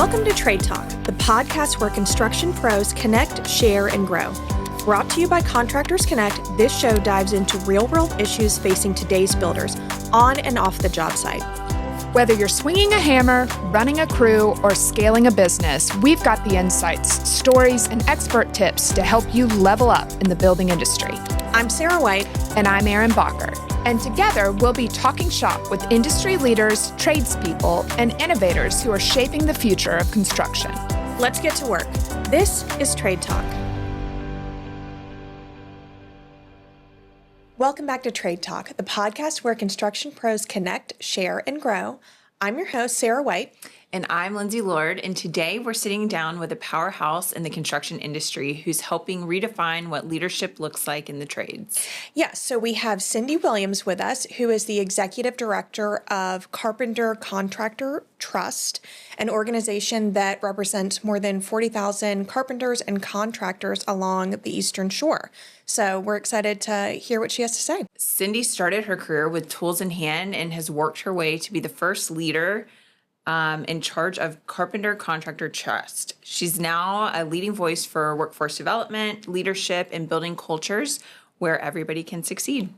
Welcome to Trade Talk, the podcast where construction pros connect, share, and grow. Brought to you by Contractors Connect, this show dives into real-world issues facing today's builders on and off the job site. Whether you're swinging a hammer, running a crew, or scaling a business, we've got the insights, stories, and expert tips to help you level up in the building industry. I'm Sarah White. And I'm Erin Bacher. And together, we'll be talking shop with industry leaders, tradespeople, and innovators who are shaping the future of construction. Let's get to work. This is Trade Talk. Welcome back to Trade Talk, the podcast where construction pros connect, share, and grow. I'm your host, Sarah White. And I'm Lindsay Lord, and today we're sitting down with a powerhouse in the construction industry who's helping redefine what leadership looks like in the trades. Yes, so we have Cyndie Williams with us, who is the Executive Director of Carpenter Contractor Trust, an organization that represents more than 40,000 carpenters and contractors along the Eastern Shore. So we're excited to hear what she has to say. Cyndie started her career with tools in hand and has worked her way to be the first leader in charge of Carpenter Contractor Trust. She's now a leading voice for workforce development, leadership, and building cultures where everybody can succeed.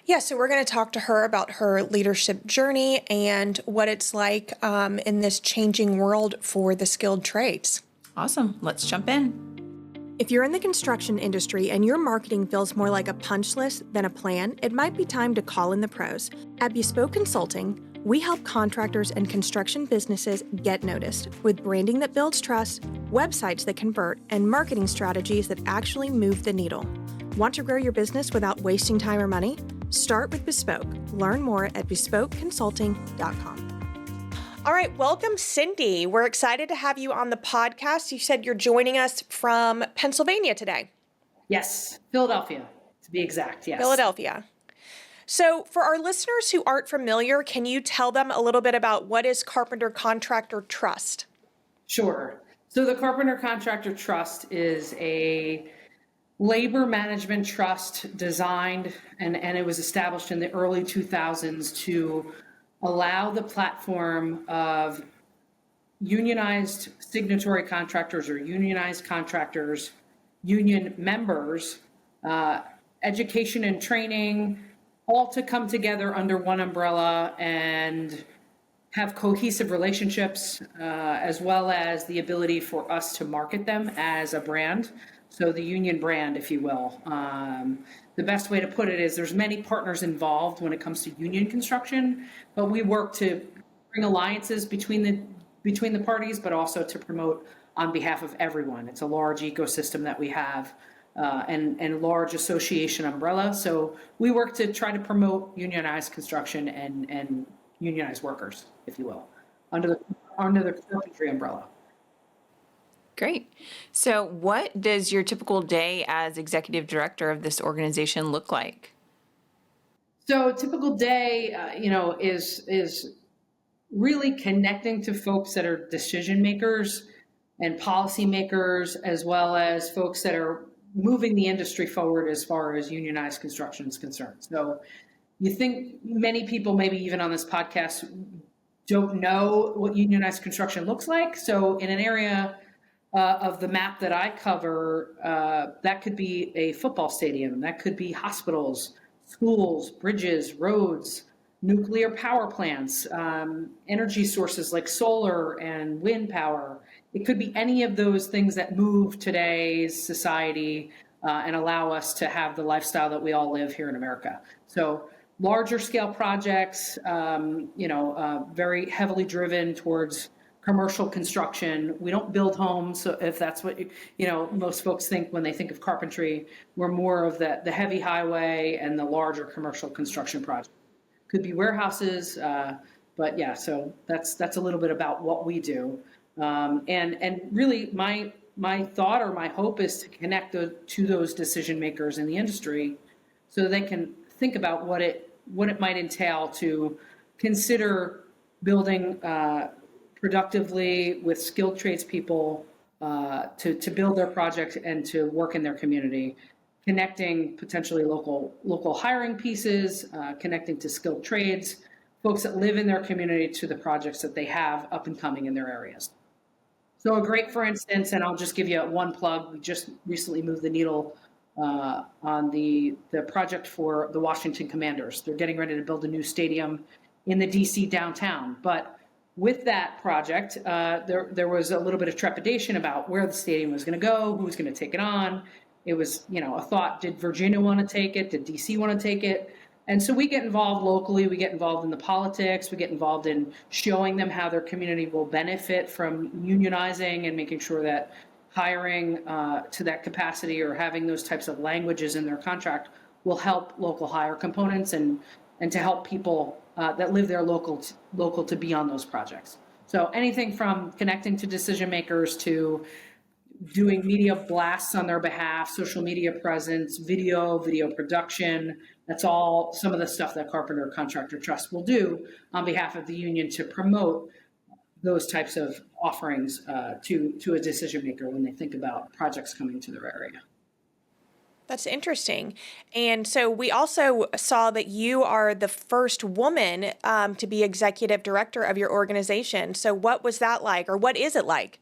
Yeah, so we're going to talk to her about her leadership journey and what it's like in this changing world for the skilled trades. Awesome. Let's jump in. If you're in the construction industry and your marketing feels more like a punch list than a plan, it might be time to call in the pros. At Bespoke Consulting, we help contractors and construction businesses get noticed with branding that builds trust, websites that convert, and marketing strategies that actually move the needle. Want to grow your business without wasting time or money? Start with Bespoke. Learn more at bespokeconsulting.com. All right, welcome, Cyndie. We're excited to have you on the podcast. You said you're joining us from Pennsylvania today. Yes, Philadelphia, to be exact, yes. Philadelphia. So for our listeners who aren't familiar, can you tell them a little bit about what is Carpenter Contractor Trust? Sure. So the Carpenter Contractor Trust is a labor management trust designed, and it was established in the early 2000s to allow the platform of unionized signatory contractors or unionized contractors, union members, education and training, all to come together under one umbrella and have cohesive relationships, as well as the ability for us to market them as a brand. So the union brand, if you will. The best way to put it is there's many partners involved when it comes to union construction, but we work to bring alliances between the parties, but also to promote on behalf of everyone. It's a large ecosystem that we have. And large association umbrella. So we work to try to promote unionized construction and unionized workers, if you will, under the carpentry umbrella. Great. So what does your typical day as executive director of this organization look like? So a typical day, is really connecting to folks that are decision makers and policy makers, as well as folks that are moving the industry forward as far as unionized construction is concerned. So you think many people, maybe even on this podcast, don't know what unionized construction looks like. So in an area of the map that I cover, that could be a football stadium, that could be hospitals, schools, bridges, roads, nuclear power plants, energy sources like solar and wind power. It could be any of those things that move today's society and allow us to have the lifestyle that we all live here in America. So larger scale projects, very heavily driven towards commercial construction. We don't build homes. So if that's what, most folks think when they think of carpentry, we're more of the heavy highway and the larger commercial construction projects. Could be warehouses, but yeah, so that's a little bit about what we do. And really my thought or my hope is to connect to those decision makers in the industry so they can think about what it might entail to consider building productively with skilled tradespeople to build their project and to work in their community, connecting potentially local hiring pieces, connecting to skilled trades, folks that live in their community to the projects that they have up and coming in their areas. So a great, for instance, and I'll just give you one plug. We just recently moved the needle on the project for the Washington Commanders. They're getting ready to build a new stadium in the DC downtown. But with that project, there was a little bit of trepidation about where the stadium was going to go, who was going to take it on. It was, a thought, did Virginia want to take it? Did DC want to take it? And so we get involved locally, we get involved in the politics, we get involved in showing them how their community will benefit from unionizing and making sure that hiring to that capacity or having those types of languages in their contract will help local hire components and to help people that live there local to be on those projects. So anything from connecting to decision makers to doing media blasts on their behalf, social media presence, video production. That's all some of the stuff that Carpenter Contractor Trust will do on behalf of the union to promote those types of offerings to a decision maker when they think about projects coming to their area. That's interesting. And so we also saw that you are the first woman to be executive director of your organization. So what was that like, or what is it like?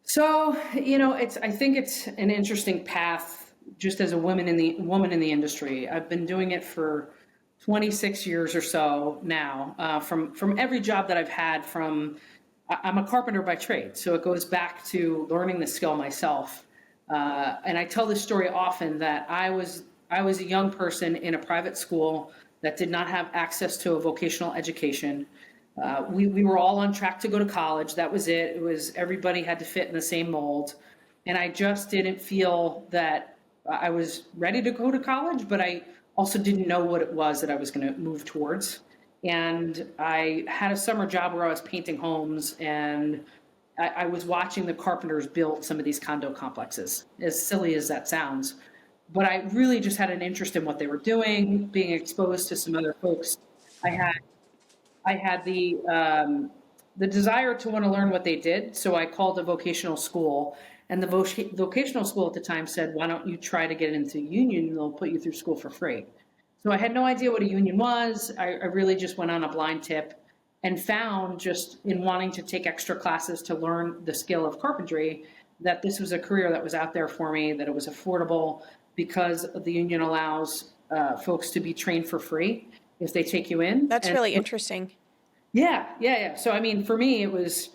So, I think it's an interesting path just as a woman in the industry. I've been doing it for 26 years or so now, from every job that I've had. I'm a carpenter by trade, so it goes back to learning the skill myself. And I tell this story often that I was a young person in a private school that did not have access to a vocational education. We were all on track to go to college. That was it. It was everybody had to fit in the same mold. And I just didn't feel that I was ready to go to college, but I also didn't know what it was that I was going to move towards. And I had a summer job where I was painting homes, and I was watching the carpenters build some of these condo complexes, as silly as that sounds. But I really just had an interest in what they were doing, being exposed to some other folks. I had the desire to want to learn what they did, so I called a vocational school, and the vocational school at the time said, "Why don't you try to get into a union, and they'll put you through school for free." So I had no idea what a union was. I really just went on a blind tip and found, just in wanting to take extra classes to learn the skill of carpentry, that this was a career that was out there for me, that it was affordable because the union allows folks to be trained for free if they take you in. That's really interesting. Yeah. So, for me, it was,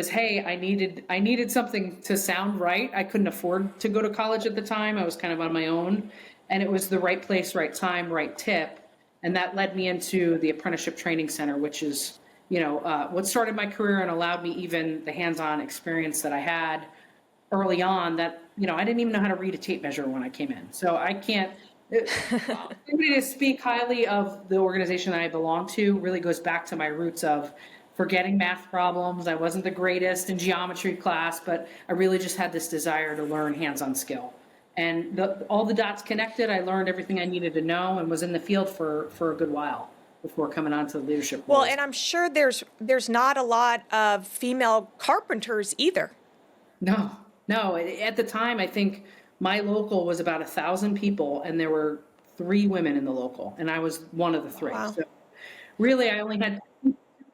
hey, I needed something to sound right. I couldn't afford to go to college at the time. I was kind of on my own, and it was the right place, right time, right tip. And that led me into the Apprenticeship Training Center, which is, what started my career and allowed me even the hands-on experience that I had early on that, I didn't even know how to read a tape measure when I came in. So I can't, to speak highly of the organization that I belong to really goes back to my roots of forgetting math problems. I wasn't the greatest in geometry class, but I really just had this desire to learn hands-on skill. And all the dots connected. I learned everything I needed to know and was in the field for a good while before coming on to the leadership roles. Well, and I'm sure there's not a lot of female carpenters either. No. At the time, I think my local was about 1,000 people, and there were 3 women in the local, and I was one of the 3. Wow. So really, I only had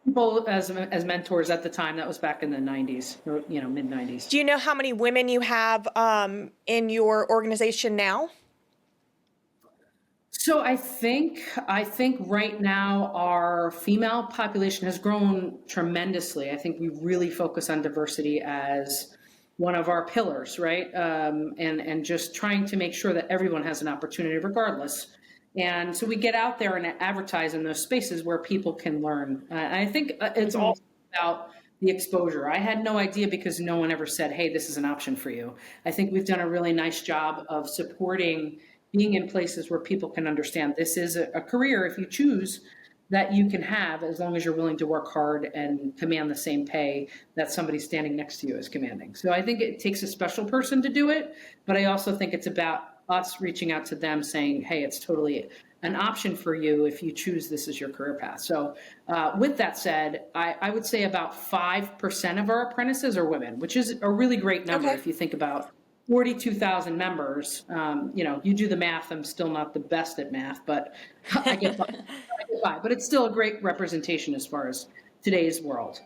people as mentors at the time. That was back in the 90s, or mid 90s. Do you know how many women you have in your organization now? So I think right now our female population has grown tremendously. I think we really focus on diversity as one of our pillars, right? And just trying to make sure that everyone has an opportunity regardless. And so we get out there and advertise in those spaces where people can learn. And I think it's all about the exposure. I had no idea because no one ever said, hey, this is an option for you. I think we've done a really nice job of supporting being in places where people can understand this is a career, if you choose, that you can have as long as you're willing to work hard and command the same pay that somebody standing next to you is commanding. So I think it takes a special person to do it, but I also think it's about us reaching out to them saying, hey, it's totally an option for you if you choose this as your career path. So with that said, I would say about 5% of our apprentices are women, which is a really great number. Okay. If you think about 42,000 members, you do the math. I'm still not the best at math, but I get by. But it's still a great representation as far as today's world.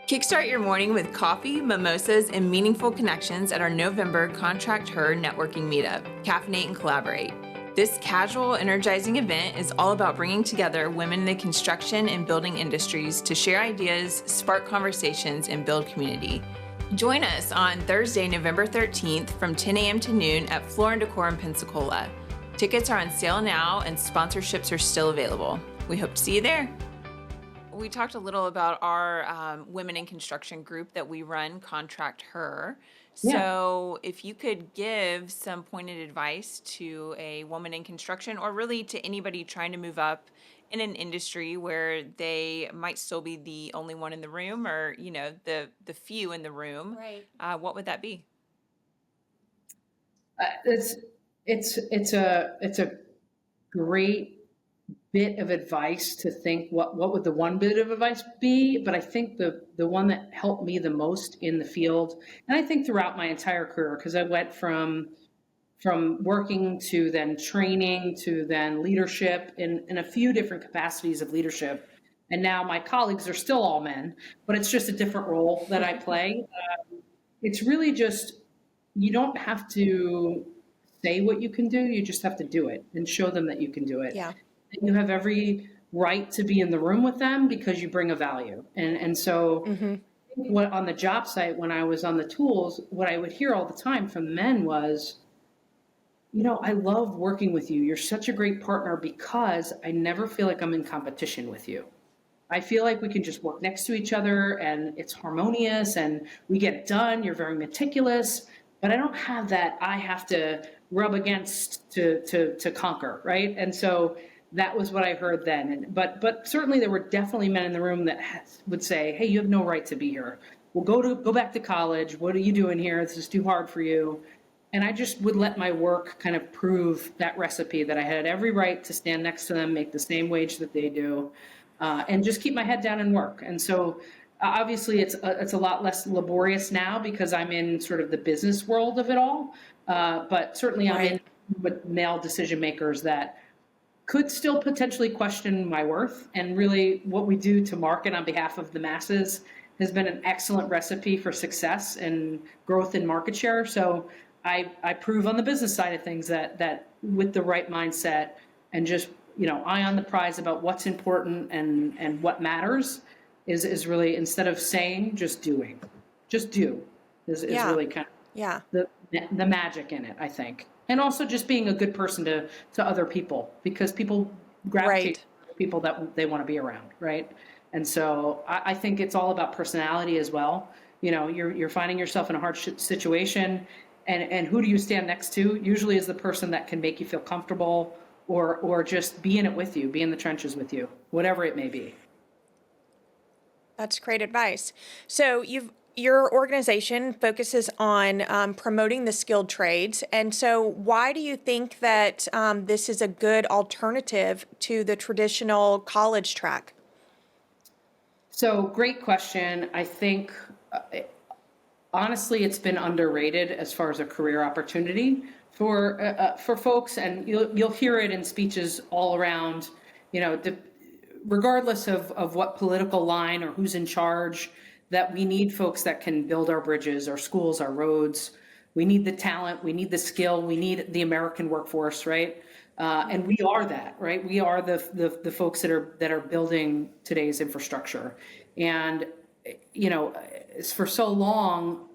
Kickstart your morning with coffee, mimosas, and meaningful connections at our November Contract Her networking meetup, Caffeinate and Collaborate. This casual, energizing event is all about bringing together women in the construction and building industries to share ideas, spark conversations, and build community. Join us on Thursday, November 13th from 10 a.m. to noon at Floor & Decor in Pensacola. Tickets are on sale now and sponsorships are still available. We hope to see you there. We talked a little about our Women in Construction group that we run, Contract Her. So if you could give some pointed advice to a woman in construction, or really to anybody trying to move up in an industry where they might still be the only one in the room, or the few in the room, Right. What would that be? It's a great bit of advice to think what would the one bit of advice be, but I think the one that helped me the most in the field, and I think throughout my entire career, because I went from working to then training to then leadership in a few different capacities of leadership, and now my colleagues are still all men, but it's just a different role that I play. It's really just, you don't have to say what you can do, you just have to do it and show them that you can do it. Yeah. You have every right to be in the room with them because you bring a value. And so what on the job site, when I was on the tools, what I would hear all the time from men was, I love working with you. You're such a great partner because I never feel like I'm in competition with you. I feel like we can just work next to each other and it's harmonious and we get it done. You're very meticulous, but I don't have that I have to rub against to conquer, right? And so that was what I heard then. But certainly there were definitely men in the room that would say, hey, you have no right to be here. Well, go back to college. What are you doing here? This is too hard for you. And I just would let my work kind of prove that recipe, that I had every right to stand next to them, make the same wage that they do, and just keep my head down and work. And so obviously it's a lot less laborious now because I'm in sort of the business world of it all. But certainly I'm in with male decision makers that could still potentially question my worth. And really what we do to market on behalf of the masses has been an excellent recipe for success and growth in market share. So I prove on the business side of things that with the right mindset and just, eye on the prize about what's important and what matters is really, instead of saying, just doing. Just do is really kind of the magic in it, I think. And also just being a good person to other people, because people gravitate to people that they want to be around, right? And so I think it's all about personality as well. You're finding yourself in a hard situation, and who do you stand next to? Usually is the person that can make you feel comfortable or just be in it with you, be in the trenches with you, whatever it may be. That's great advice. So your organization focuses on promoting the skilled trades. And so why do you think that this is a good alternative to the traditional college track? So great question. I think, honestly, it's been underrated as far as a career opportunity for folks. And you'll hear it in speeches all around, regardless of what political line or who's in charge, that we need folks that can build our bridges, our schools, our roads. We need the talent, we need the skill, we need the American workforce, right? And we are that, right? We are the folks that are building today's infrastructure. And for so long,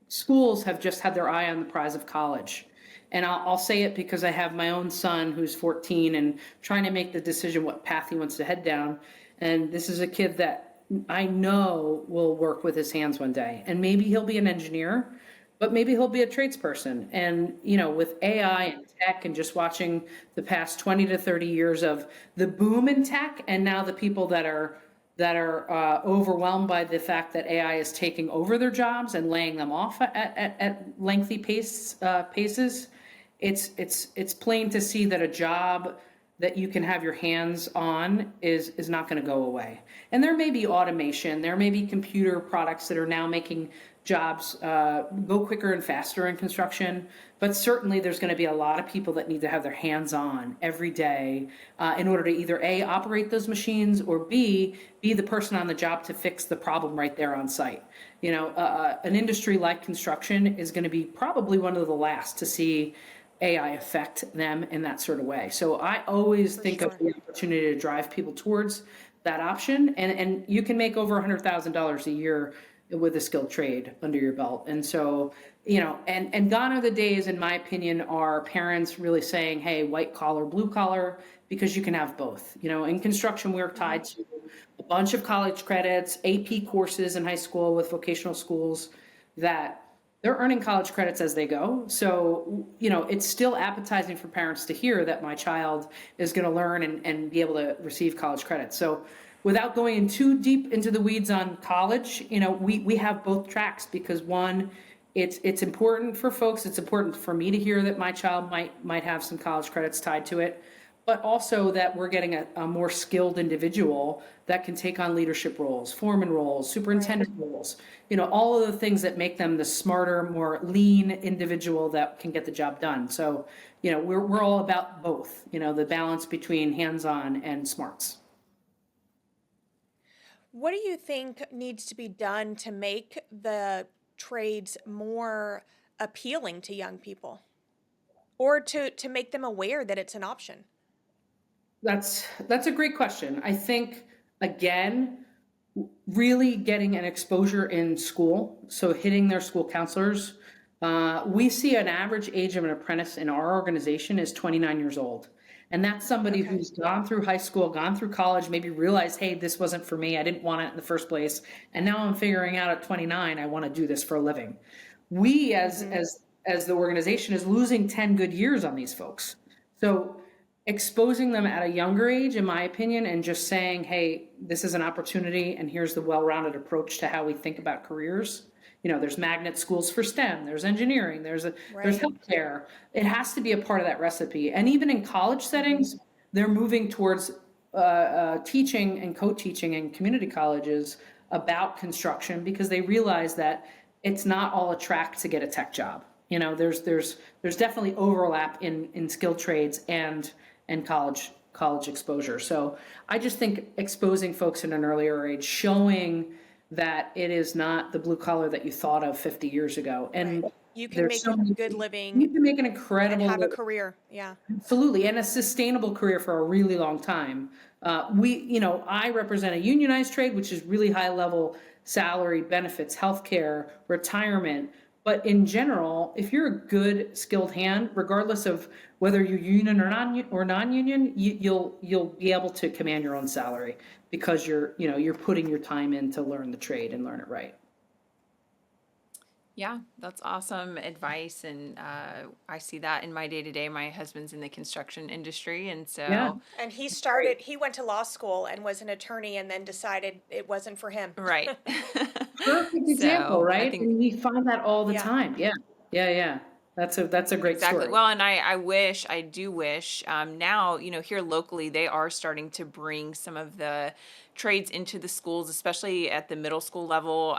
schools have just had their eye on the prize of college. And I'll say it because I have my own son who's 14 and trying to make the decision what path he wants to head down. And this is a kid that I know will work with his hands one day, and maybe he'll be an engineer, but maybe he'll be a tradesperson. And, with AI and tech and just watching the past 20 to 30 years of the boom in tech, and now the people that are overwhelmed by the fact that AI is taking over their jobs and laying them off at lengthy paces, it's plain to see that a job that you can have your hands on is not going to go away. And there may be automation, there may be computer products that are now making jobs go quicker and faster in construction, but certainly there's going to be a lot of people that need to have their hands on every day in order to either A, operate those machines, or B, be the person on the job to fix the problem right there on site. You know, an industry like construction is going to be probably one of the last to see AI affect them in that sort of way. So I always think of the opportunity to drive people towards that option, and you can make over $100,000 a year with a skilled trade under your belt. And so, you know, and gone are the days, in my opinion, are parents really saying, hey, white collar, blue collar, because you can have both. You know, in construction, we're tied to a bunch of college credits, AP courses in high school with vocational schools that they're earning college credits as they go. So, you know, it's still appetizing for parents to hear that my child is going to learn and be able to receive college credits. So without going in too deep into the weeds on college, you know, we have both tracks, because one, it's important for folks. It's important for me to hear that my child might have some college credits tied to it, but also that we're getting a more skilled individual that can take on leadership roles, foreman roles, superintendent roles, you know, all of the things that make them the smarter, more lean individual that can get the job done. So, you know, we're all about both, you know, the balance between hands-on and smarts. What do you think needs to be done to make the trades more appealing to young people, or to make them aware that it's an option? That's a great question. I think, again, really getting an exposure in school, so hitting their school counselors. We see an average age of an apprentice in our organization is 29 years old. And that's somebody who's gone through high school, gone through college, maybe realized, hey, this wasn't for me. I didn't want it in the first place. And now I'm figuring out at 29, I want to do this for a living. We, as the organization, is losing 10 good years on these folks. So exposing them at a younger age, in my opinion, and just saying, hey, this is an opportunity, and here's the well-rounded approach to how we think about careers. You know, there's magnet schools for STEM, there's engineering, there's healthcare. It has to be a part of that recipe. And even in college settings, they're moving towards teaching and co-teaching in community colleges about construction, because they realize that it's not all a track to get a tech job. You know, there's definitely overlap in skilled trades and college exposure. So I just think exposing folks at an earlier age, showing that it is not the blue collar that you thought of 50 years ago. And you can make a good living. You can make an incredible and have a career. Yeah, absolutely, and a sustainable career for a really long time. I represent a unionized trade, which is really high level salary, benefits, healthcare, retirement. But in general, if you're a good skilled hand, regardless of whether you're union or non-union, you'll be able to command your own salary, because you're putting your time in to learn the trade and learn it right. Yeah, that's awesome advice. And I see that in my day to day. My husband's in the construction industry. And so. Yeah. And he went to law school and was an attorney, and then decided it wasn't for him. Right. Perfect example, right? And we find that all the Yeah. time. Yeah. That's a great story. Well, and I do wish now, you know, here locally, they are starting to bring some of the trades into the schools, especially at the middle school level.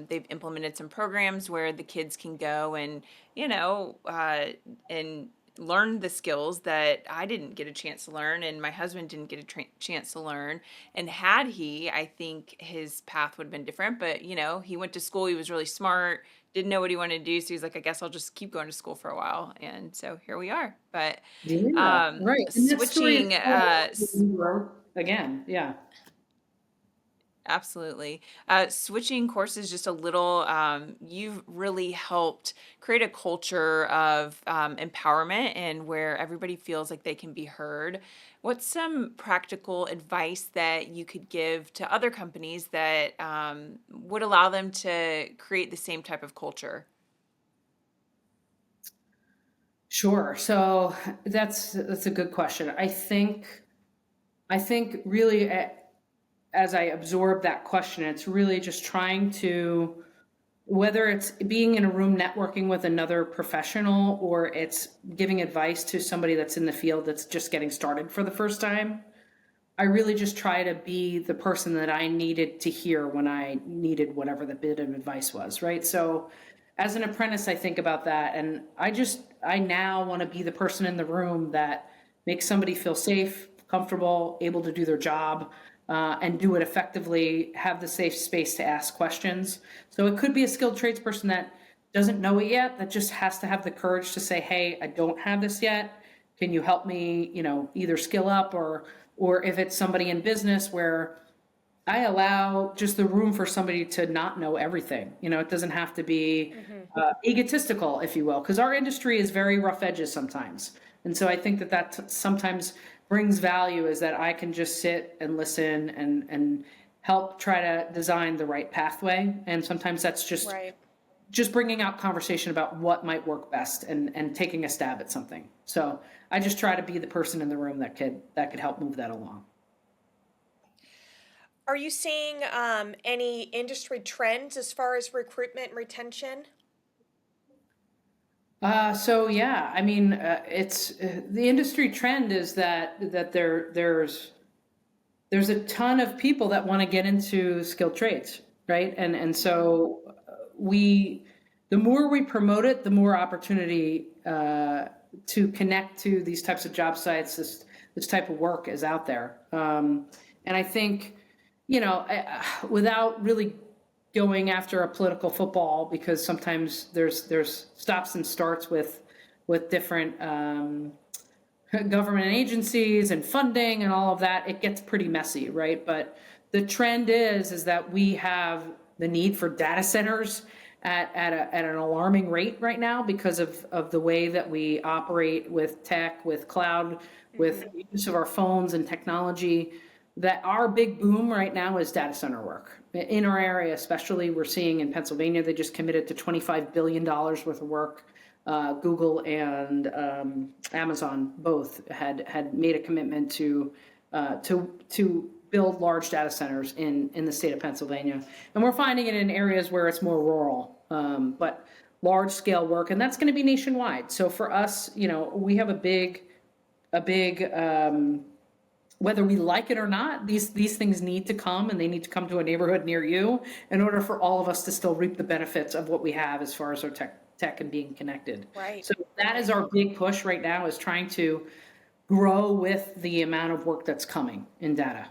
They've implemented some programs where the kids can go and, you know, and learn the skills that I didn't get a chance to learn, and my husband didn't get a chance to learn. And had he, I think his path would have been different. But, you know, he went to school, he was really smart, didn't know what he wanted to do. So he's like, I guess I'll just keep going to school for a while. And so here we are. But right. Switching again. Yeah. Absolutely. Switching courses just a little, you've really helped create a culture of empowerment, and where everybody feels like they can be heard. What's some practical advice that you could give to other companies that would allow them to create the same type of culture? Sure. So that's a good question. I think really, as I absorb that question, it's really just trying to, whether it's being in a room networking with another professional, or it's giving advice to somebody that's in the field that's just getting started for the first time, I really just try to be the person that I needed to hear when I needed whatever the bit of advice was, right? So as an apprentice, I think about that. And I now want to be the person in the room that makes somebody feel safe, comfortable, able to do their job, and do it effectively, have the safe space to ask questions. So it could be a skilled tradesperson that doesn't know it yet, that just has to have the courage to say, hey, I don't have this yet. Can you help me, either skill up, or if it's somebody in business where I allow just the room for somebody to not know everything. It doesn't have to be egotistical, if you will, because our industry is very rough edges sometimes. And so I think that sometimes brings value, is that I can just sit and listen and help try to design the right pathway. And sometimes that's just bringing out conversation about what might work best and taking a stab at something. So I just try to be the person in the room that could help move that along. Are you seeing any industry trends as far as recruitment and retention? So yeah, I mean, it's the industry trend is that there's a ton of people that want to get into skilled trades, right? And so the more we promote it, the more opportunity to connect to these types of job sites, this type of work is out there. And I think, without really going after a political football, because sometimes there's stops and starts with different government agencies and funding and all of that, it gets pretty messy, right? But the trend is that we have the need for data centers at an alarming rate right now because of the way that we operate with tech, with cloud, with use of our phones and technology. That our big boom right now is data center work. In our area especially, we're seeing in Pennsylvania, they just committed to $25 billion worth of work. Google and Amazon both had made a commitment to build large data centers in the state of Pennsylvania. And we're finding it in areas where it's more rural, but large scale work, and that's going to be nationwide. So for us, we have a big whether we like it or not, these things need to come, and they need to come to a neighborhood near you in order for all of us to still reap the benefits of what we have as far as our tech and being connected. Right. So that is our big push right now, is trying to grow with the amount of work that's coming in data.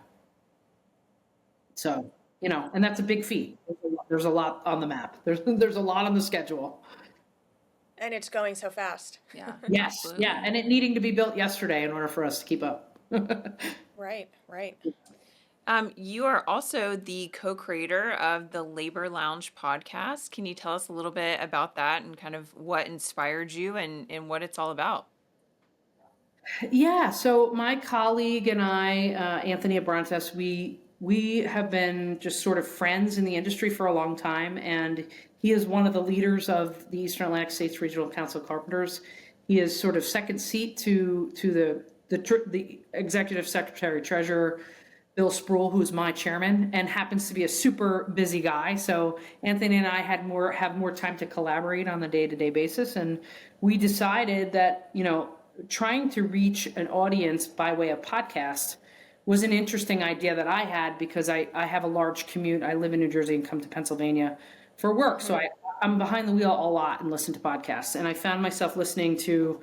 So, and that's a big feat. There's a lot on the map. There's a lot on the schedule. And it's going so fast. Yeah. Yes. Absolutely. Yeah. And it needing to be built yesterday in order for us to keep up. Right. You are also the co-creator of the Labor Lounge podcast. Can you tell us a little bit about that and kind of what inspired you and what it's all about? Yeah, so my colleague and I, Anthony Abrantes, we have been just sort of friends in the industry for a long time, and he is one of the leaders of the Eastern Atlantic States Regional Council of Carpenters. He is sort of second seat to the executive secretary treasurer, Bill Sproul, who's my chairman and happens to be a super busy guy. So Anthony and I have more time to collaborate on a day-to-day basis. And we decided that, trying to reach an audience by way of podcast was an interesting idea that I had, because I have a large commute. I live in New Jersey and come to Pennsylvania for work. So I'm behind the wheel a lot and listen to podcasts. And I found myself listening to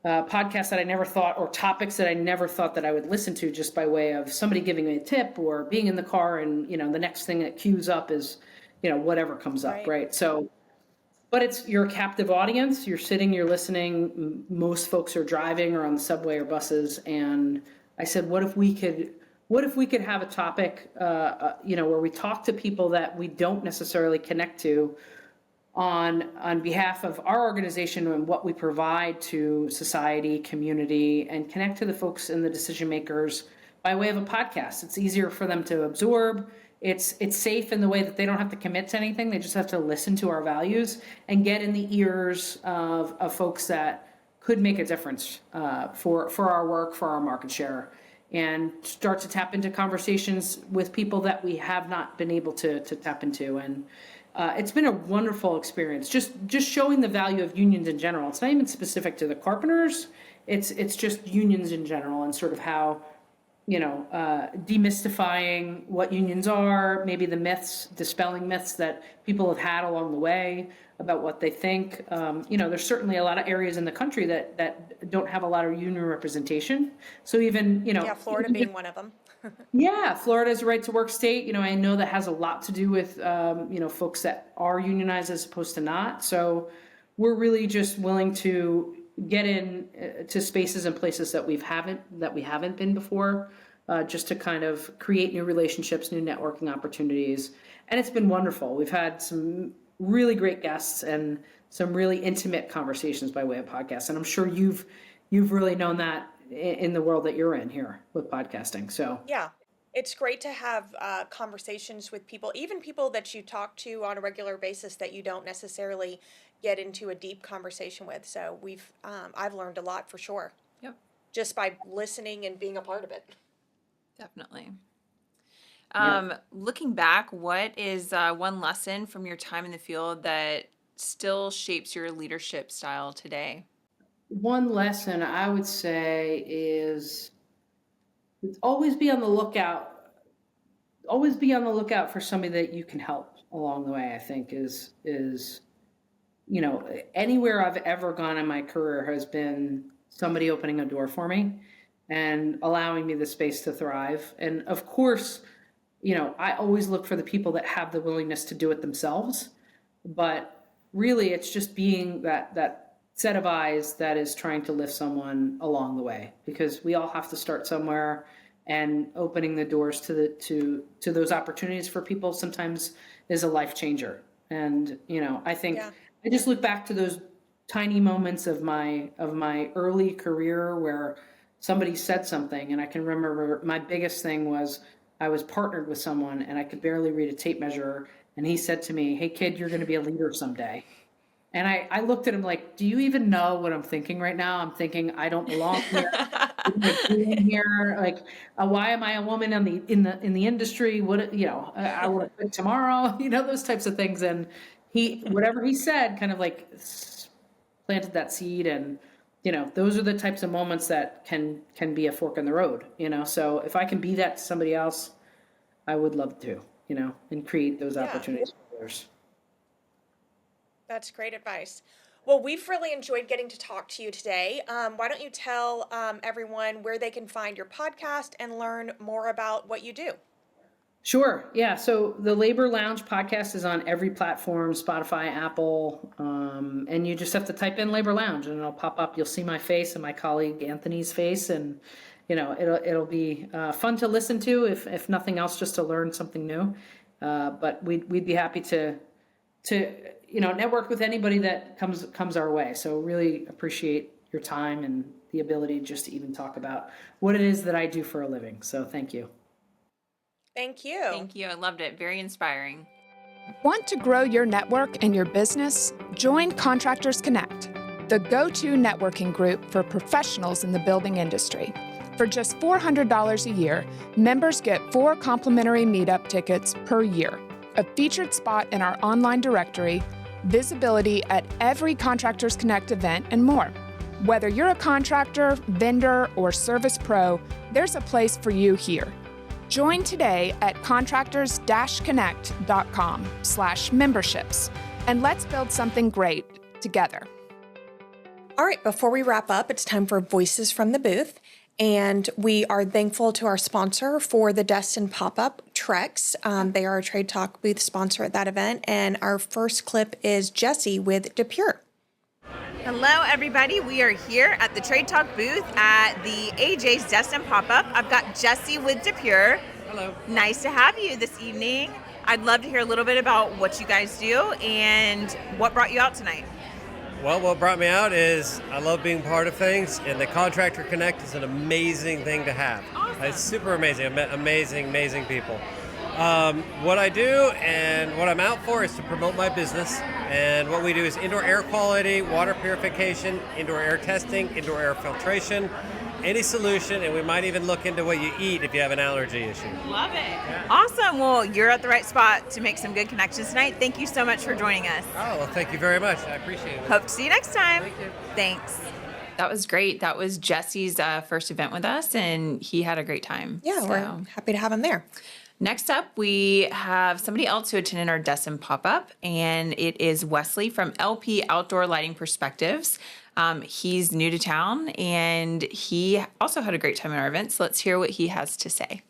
podcasts that I never thought, or topics that I never thought that I would listen to, just by way of somebody giving me a tip or being in the car, and the next thing that queues up is whatever comes up, right? So, but you're a captive audience. You're sitting, you're listening. Most folks are driving or on the subway or buses, and I said, what if we could have a topic where we talk to people that we don't necessarily connect to, on behalf of our organization and what we provide to society, community, and connect to the folks and the decision makers by way of a podcast. It's easier for them to absorb. It's safe in the way that they don't have to commit to anything. They just have to listen to our values and get in the ears of folks that could make a difference for our work, for our market share, and start to tap into conversations with people that we have not been able to tap into. And it's been a wonderful experience, just showing the value of unions in general. It's not even specific to the carpenters. It's just unions in general, and sort of how demystifying what unions are, maybe the myths, dispelling myths that people have had along the way about what they think. There's certainly a lot of areas in the country that don't have a lot of union representation. So even, Yeah, Florida being one of them. yeah, Florida is a right to work state. I know that has a lot to do with, folks that are unionized as opposed to not. So we're really just willing to get in to spaces and places that we haven't been before, just to kind of create new relationships, new networking opportunities. And it's been wonderful. We've had some really great guests and some really intimate conversations by way of podcasts. And I'm sure you've really known that in the world that you're in here with podcasting. So Yeah, it's great to have conversations with people, even people that you talk to on a regular basis that you don't necessarily get into a deep conversation with. So I've learned a lot for sure. Yep. Just by listening and being a part of it. Definitely. Looking back, what is one lesson from your time in the field that still shapes your leadership style today? one lesson I would say is always be on the lookout. Always be on the lookout for somebody that you can help along the way. I think is anywhere I've ever gone in my career has been somebody opening a door for me and allowing me the space to thrive. And of course, I always look for the people that have the willingness to do it themselves. But really, it's just being that set of eyes that is trying to lift someone along the way, because we all have to start somewhere, and opening the doors to those opportunities for people sometimes is a life changer. And I think I just look back to those tiny moments of my early career where somebody said something, and I can remember my biggest thing was I was partnered with someone and I could barely read a tape measure, and he said to me, "Hey kid, you're going to be a leader someday." And I looked at him like, "Do you even know what I'm thinking right now?" I'm thinking, I don't belong here. Here, like, why am I a woman in the industry? What I want to quit tomorrow. Those types of things. And whatever he said, kind of like planted that seed. And those are the types of moments that can be a fork in the road. So if I can be that to somebody else, I would love to. And create those opportunities for others. That's great advice. Well, we've really enjoyed getting to talk to you today. Why don't you tell everyone where they can find your podcast and learn more about what you do? Sure. Yeah. So the Labor Lounge podcast is on every platform, Spotify, Apple, and you just have to type in Labor Lounge and it'll pop up. You'll see my face and my colleague Anthony's face, and it'll be fun to listen to, if nothing else, just to learn something new. But we'd be happy to network with anybody that comes our way. So really appreciate your time and the ability just to even talk about what it is that I do for a living. So thank you. Thank you. Thank you. I loved it. Very inspiring. Want to grow your network and your business? Join Contractors Connect, the go-to networking group for professionals in the building industry. For just $400 a year, members get 4 complimentary meetup tickets per year, a featured spot in our online directory, visibility at every Contractors Connect event, and more. Whether you're a contractor, vendor, or service pro, there's a place for you here. Join today at contractors-connect.com/memberships, and let's build something great together. All right, before we wrap up, it's time for Voices from the Booth. And we are thankful to our sponsor for the Destin Pop-Up, Trex. They are a Trade Talk booth sponsor at that event. And our first clip is Jessie with DePure. Hello, everybody. We are here at the Trade Talk booth at the AJ's Destin Pop-Up. I've got Jessie with DePure. Hello. Nice to have you this evening. I'd love to hear a little bit about what you guys do and what brought you out tonight. Well, what brought me out is I love being part of things, and the Contractor Connect is an amazing thing to have. Awesome. It's super amazing. I met amazing people. What I do and what I'm out for is to promote my business. And what we do is indoor air quality, water purification, indoor air testing, indoor air filtration, any solution, and we might even look into what you eat if you have an allergy issue. Love it. Yeah. Awesome. Well, you're at the right spot to make some good connections tonight. Thank you so much for joining us. Oh, well, thank you very much. I appreciate it. Hope to see you next time. Thank you. Thanks. That was great. That was Jesse's first event with us, and he had a great time. Yeah, we're happy to have him there. Next up, we have somebody else who attended our Destin pop-up, and it is Wesley from LP Outdoor Lighting Perspectives. He's new to town, and he also had a great time at our event, so let's hear what he has to say.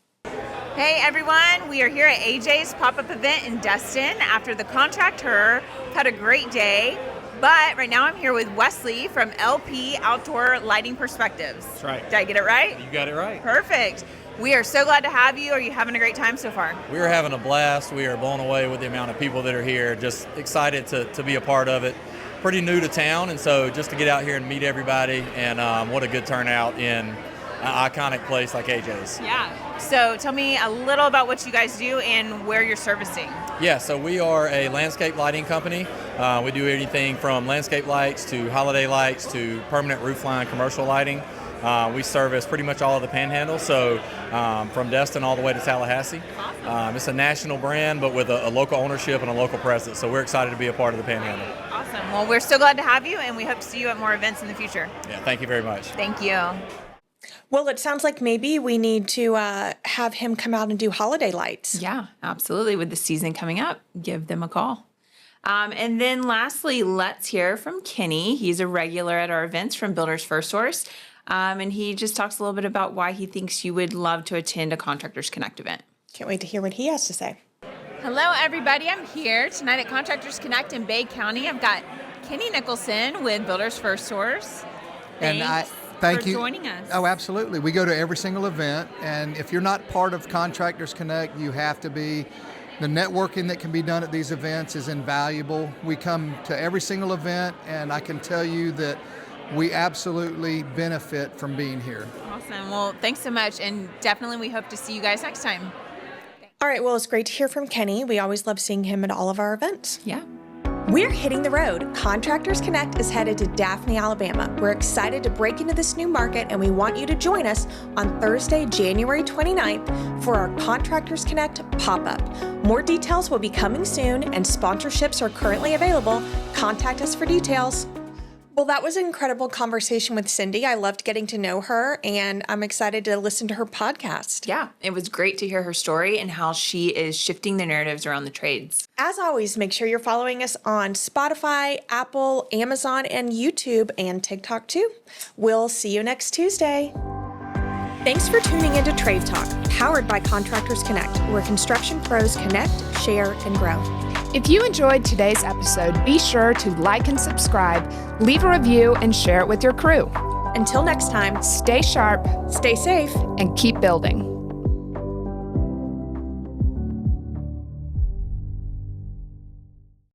Hey everyone, we are here at AJ's pop-up event in Destin after the Contractor. Had a great day, but right now I'm here with Wesley from LP Outdoor Lighting Perspectives. That's right. Did I get it right? You got it right. Perfect. We are so glad to have you. Are you having a great time so far? We are having a blast. We are blown away with the amount of people that are here. Just excited to be a part of it. Pretty new to town, and so just to get out here and meet everybody, and what a good turnout in an iconic place like AJ's. Yeah. So tell me a little about what you guys do and where you're servicing. Yeah, so we are a landscape lighting company. We do anything from landscape lights to holiday lights to permanent roofline commercial lighting. We service pretty much all of the Panhandle, so from Destin all the way to Tallahassee. Awesome. It's a national brand, but with a local ownership and a local presence, so we're excited to be a part of the Panhandle. Awesome. Well, we're so glad to have you, and we hope to see you at more events in the future. Yeah, thank you very much. Thank you. Well, it sounds like maybe we need to have him come out and do holiday lights. Yeah, absolutely. With the season coming up, give them a call. And then lastly, let's hear from Kenny. He's a regular at our events from Builders First Source. And he just talks a little bit about why he thinks you would love to attend a Contractors Connect event. Can't wait to hear what he has to say. Hello, everybody. I'm here tonight at Contractors Connect in Bay County. I've got Kenny Nicholson with Builders First Source. Thanks Thank for you. joining us. Oh, absolutely. We go to every single event, and if you're not part of Contractors Connect, you have to be. The networking that can be done at these events is invaluable. We come to every single event, and I can tell you that we absolutely benefit from being here. Awesome. Well, thanks so much, and definitely we hope to see you guys next time. All right, well, it's great to hear from Kenny. We always love seeing him at all of our events. Yeah. We're hitting the road. Contractors Connect is headed to Daphne, Alabama. We're excited to break into this new market, and we want you to join us on Thursday, January 29th for our Contractors Connect pop-up. More details will be coming soon, and sponsorships are currently available. Contact us for details. Well, that was an incredible conversation with Cyndie. I loved getting to know her, and I'm excited to listen to her podcast. Yeah, it was great to hear her story and how she is shifting the narratives around the trades. As always, make sure you're following us on Spotify, Apple, Amazon, and YouTube, and TikTok too. We'll see you next Tuesday. Thanks for tuning into Trade Talk, powered by Contractors Connect, where construction pros connect, share, and grow. If you enjoyed today's episode, be sure to like and subscribe, leave a review, and share it with your crew. Until next time, Stay sharp stay safe. and keep building.